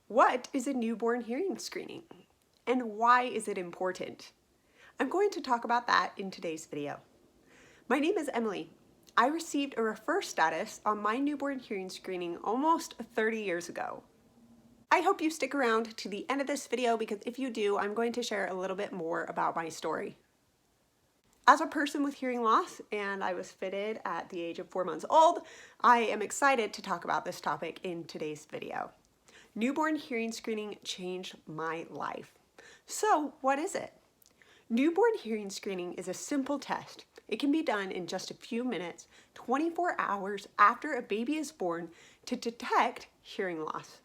What is a newborn hearing screening and why is it important? I'm going to talk about that in today's video. My name is Emily. I received a refer status on my newborn hearing screening almost 30 years ago. I hope you stick around to the end of this video because if you do, I'm going to share a little bit more about my story. As a person with hearing loss, and I was fitted at the age of 4 months old, I am excited to talk about this topic in today's video. Newborn hearing screening changed my life. So what is it? Newborn hearing screening is a simple test. It can be done in just a few minutes, 24 hours after a baby is born to detect hearing loss.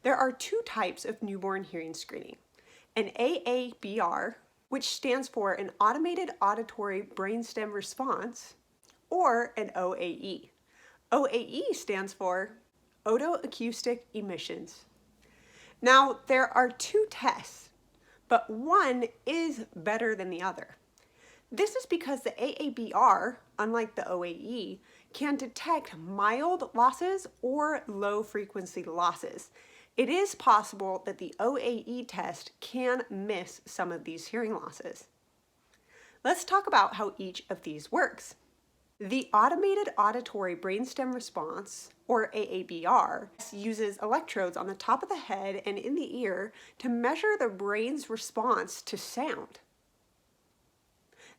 There are two types of newborn hearing screening, an AABR, which stands for an automated auditory brainstem response, or an OAE. OAE stands for otoacoustic emissions. Now, there are two tests, but one is better than the other. This is because the AABR, unlike the OAE, can detect mild losses or low frequency losses. It is possible that the OAE test can miss some of these hearing losses. Let's talk about how each of these works. The automated auditory brainstem response, or AABR, uses electrodes on the top of the head and in the ear to measure the brain's response to sound.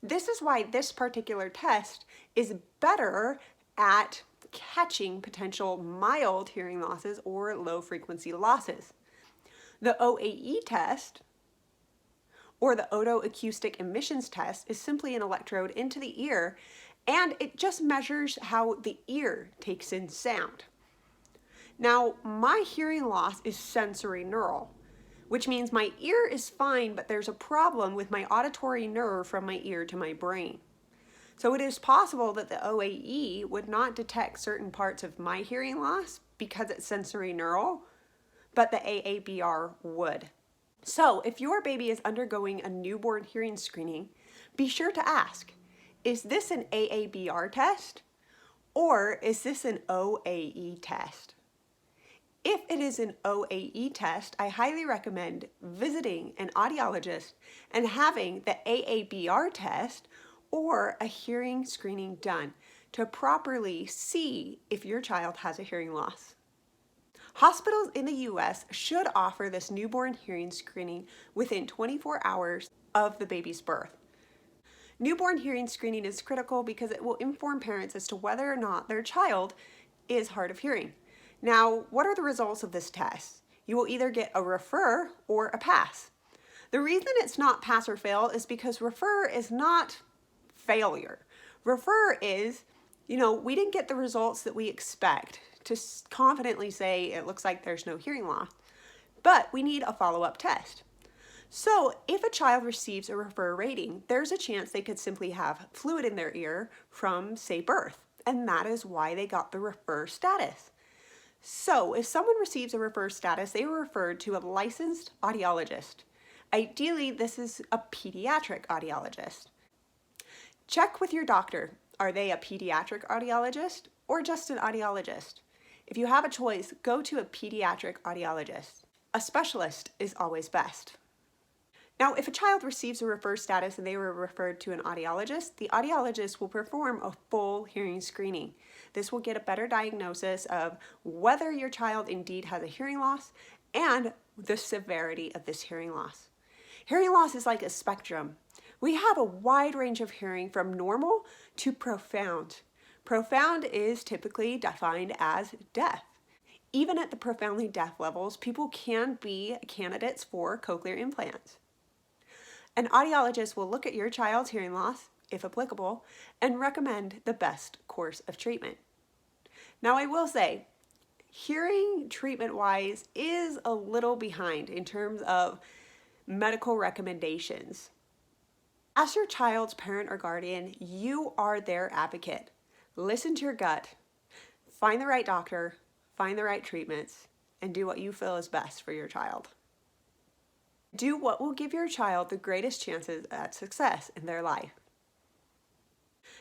This is why this particular test is better at catching potential mild hearing losses or low frequency losses. The OAE test, or the otoacoustic emissions test, is simply an electrode into the ear, and it just measures how the ear takes in sound. Now, my hearing loss is sensory neural, which means my ear is fine, but there's a problem with my auditory nerve from my ear to my brain. So it is possible that the OAE would not detect certain parts of my hearing loss because it's sensory neural, but the AABR would. So if your baby is undergoing a newborn hearing screening, be sure to ask, is this an AABR test or is this an OAE test? If it is an OAE test, I highly recommend visiting an audiologist and having the AABR test or a hearing screening done to properly see if your child has a hearing loss. Hospitals in the US should offer this newborn hearing screening within 24 hours of the baby's birth. Newborn hearing screening is critical because it will inform parents as to whether or not their child is hard of hearing. Now, what are the results of this test? You will either get a refer or a pass. The reason it's not pass or fail is because refer is not failure. Refer is, we didn't get the results that we expect to confidently say it looks like there's no hearing loss, but we need a follow-up test. So if a child receives a refer rating, there's a chance they could simply have fluid in their ear from, say, birth, and that is why they got the refer status. So if someone receives a refer status, they are referred to a licensed audiologist. Ideally, this is a pediatric audiologist. Check with your doctor. Are they a pediatric audiologist or just an audiologist? If you have a choice, go to a pediatric audiologist. A specialist is always best. Now, if a child receives a refer status and they were referred to an audiologist, the audiologist will perform a full hearing screening. This will get a better diagnosis of whether your child indeed has a hearing loss and the severity of this hearing loss. Hearing loss is like a spectrum. We have a wide range of hearing from normal to profound. Profound is typically defined as deaf. Even at the profoundly deaf levels, people can be candidates for cochlear implants. An audiologist will look at your child's hearing loss, if applicable, and recommend the best course of treatment. Now, I will say, hearing treatment-wise is a little behind in terms of medical recommendations. As your child's parent or guardian, you are their advocate. Listen to your gut, find the right doctor, find the right treatments, and do what you feel is best for your child. Do what will give your child the greatest chances at success in their life.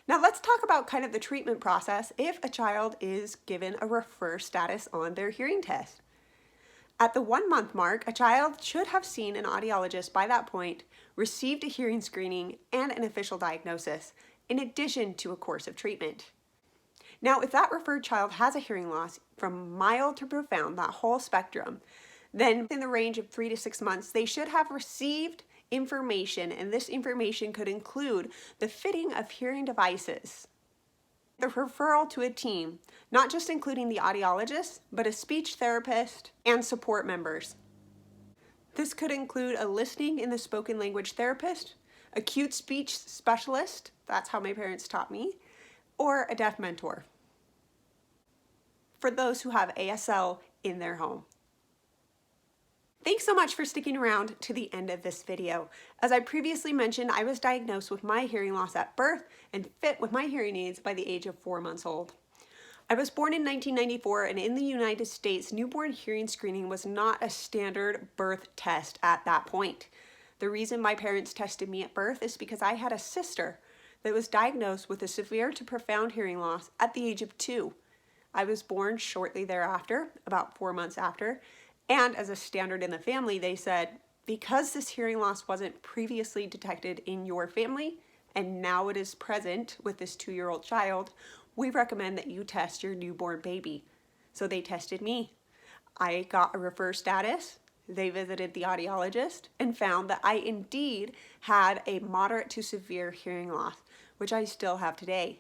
Now let's talk about kind of the treatment process if a child is given a refer status on their hearing test. At the 1 month mark, a child should have seen an audiologist by that point, received a hearing screening and an official diagnosis, in addition to a course of treatment. Now, if that referred child has a hearing loss from mild to profound, that whole spectrum, then in the range of 3 to 6 months, they should have received information, and this information could include the fitting of hearing devices, the referral to a team, not just including the audiologist, but a speech therapist and support members. This could include a listening and the spoken language therapist, acute speech specialist, that's how my parents taught me, or a deaf mentor for those who have ASL in their home. Thanks so much for sticking around to the end of this video. As I previously mentioned, I was diagnosed with my hearing loss at birth and fit with my hearing aids by the age of 4 months old. I was born in 1994, and in the United States, newborn hearing screening was not a standard birth test at that point. The reason my parents tested me at birth is because I had a sister that was diagnosed with a severe to profound hearing loss at the age of 2. I was born shortly thereafter, about 4 months after, and as a standard in the family, they said, because this hearing loss wasn't previously detected in your family, and now it is present with this 2-year-old child, we recommend that you test your newborn baby. So they tested me. I got a refer status. They visited the audiologist and found that I indeed had a moderate to severe hearing loss, which I still have today.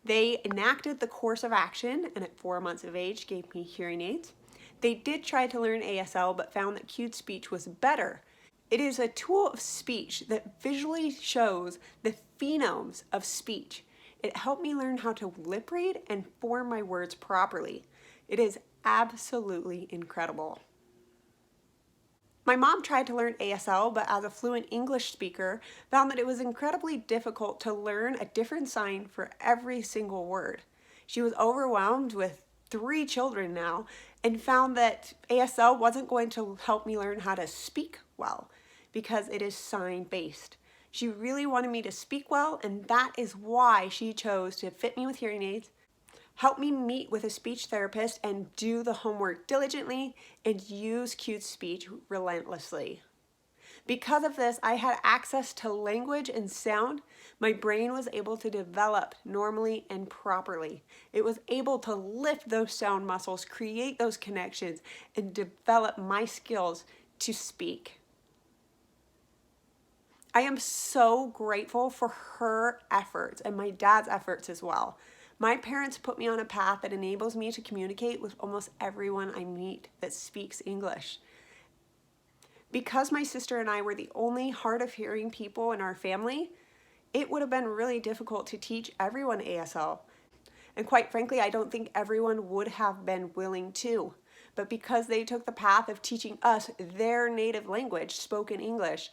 They enacted the course of action, and at 4 months of age gave me hearing aids. They did try to learn ASL, but found that cued speech was better. It is a tool of speech that visually shows the phonemes of speech. It helped me learn how to lip read and form my words properly. It is absolutely incredible. My mom tried to learn ASL, but as a fluent English speaker, found that it was incredibly difficult to learn a different sign for every single word. She was overwhelmed with 3 children now, and found that ASL wasn't going to help me learn how to speak well because it is sign-based. She really wanted me to speak well, and that is why she chose to fit me with hearing aids, help me meet with a speech therapist and do the homework diligently, and use cued speech relentlessly. Because of this, I had access to language and sound. My brain was able to develop normally and properly. It was able to lift those sound muscles, create those connections, and develop my skills to speak. I am so grateful for her efforts and my dad's efforts as well. My parents put me on a path that enables me to communicate with almost everyone I meet that speaks English. Because my sister and I were the only hard of hearing people in our family, it would have been really difficult to teach everyone ASL. And quite frankly, I don't think everyone would have been willing to. But because they took the path of teaching us their native language, spoken English,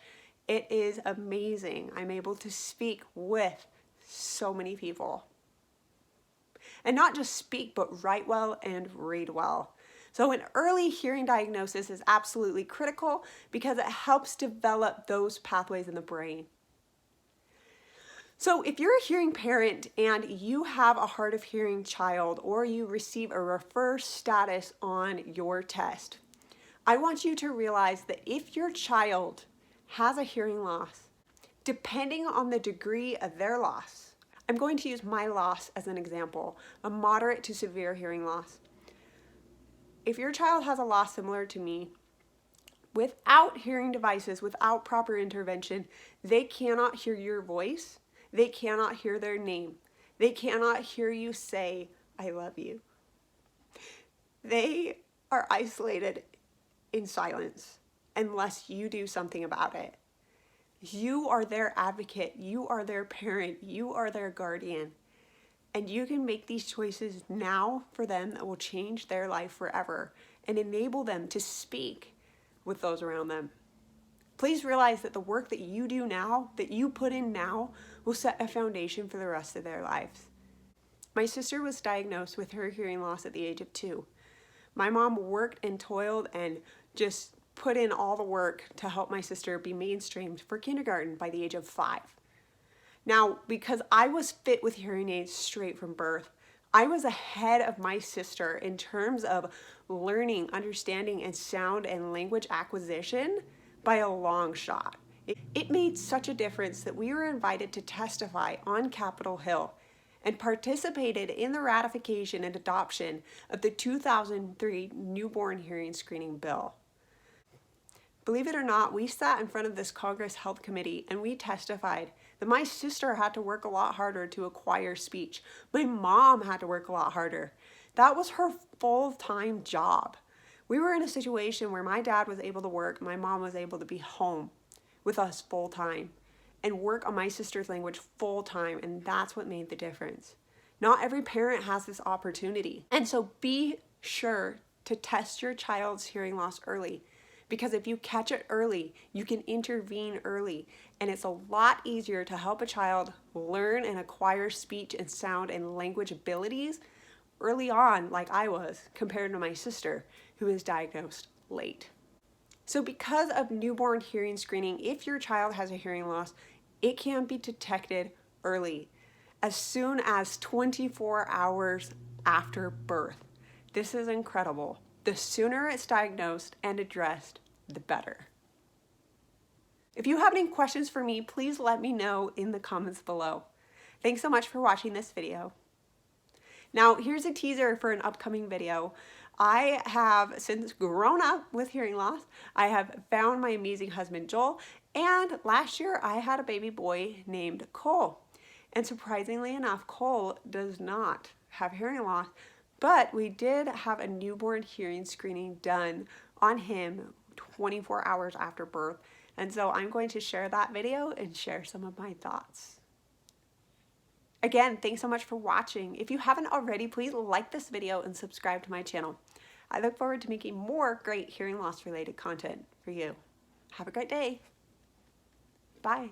it is amazing. I'm able to speak with so many people. And not just speak, but write well and read well. So an early hearing diagnosis is absolutely critical because it helps develop those pathways in the brain. So if you're a hearing parent and you have a hard of hearing child, or you receive a refer status on your test, I want you to realize that if your child has a hearing loss, depending on the degree of their loss, I'm going to use my loss as an example, a moderate to severe hearing loss. If your child has a loss similar to me, without hearing devices, without proper intervention, they cannot hear your voice. They cannot hear their name. They cannot hear you say, "I love you." They are isolated in silence unless you do something about it. You are their advocate. You are their parent. You are their guardian. And you can make these choices now for them that will change their life forever and enable them to speak with those around them. Please realize that the work that you do now, that you put in now, will set a foundation for the rest of their lives. My sister was diagnosed with her hearing loss at the age of 2. My mom worked and toiled and just put in all the work to help my sister be mainstreamed for kindergarten by the age of 5. Now, because I was fit with hearing aids straight from birth, I was ahead of my sister in terms of learning, understanding, and sound and language acquisition by a long shot. It made such a difference that we were invited to testify on Capitol Hill and participated in the ratification and adoption of the 2003 Newborn Hearing Screening Bill. Believe it or not, we sat in front of this Congress Health Committee and we testified that my sister had to work a lot harder to acquire speech. My mom had to work a lot harder. That was her full-time job. We were in a situation where my dad was able to work, my mom was able to be home with us full-time and work on my sister's language full-time, and that's what made the difference. Not every parent has this opportunity. And so be sure to test your child's hearing loss early, because if you catch it early, you can intervene early, and it's a lot easier to help a child learn and acquire speech and sound and language abilities early on, like I was, compared to my sister, who was diagnosed late. So because of newborn hearing screening, if your child has a hearing loss, it can be detected early, as soon as 24 hours after birth. This is incredible. The sooner it's diagnosed and addressed, the better. If you have any questions for me, please let me know in the comments below. Thanks so much for watching this video. Now, here's a teaser for an upcoming video. I have since grown up with hearing loss. I have found my amazing husband, Joel, and last year I had a baby boy named Cole. And surprisingly enough, Cole does not have hearing loss, but we did have a newborn hearing screening done on him 24 hours after birth. And so I'm going to share that video and share some of my thoughts. Again, thanks so much for watching. If you haven't already, please like this video and subscribe to my channel. I look forward to making more great hearing loss related content for you. Have a great day. Bye.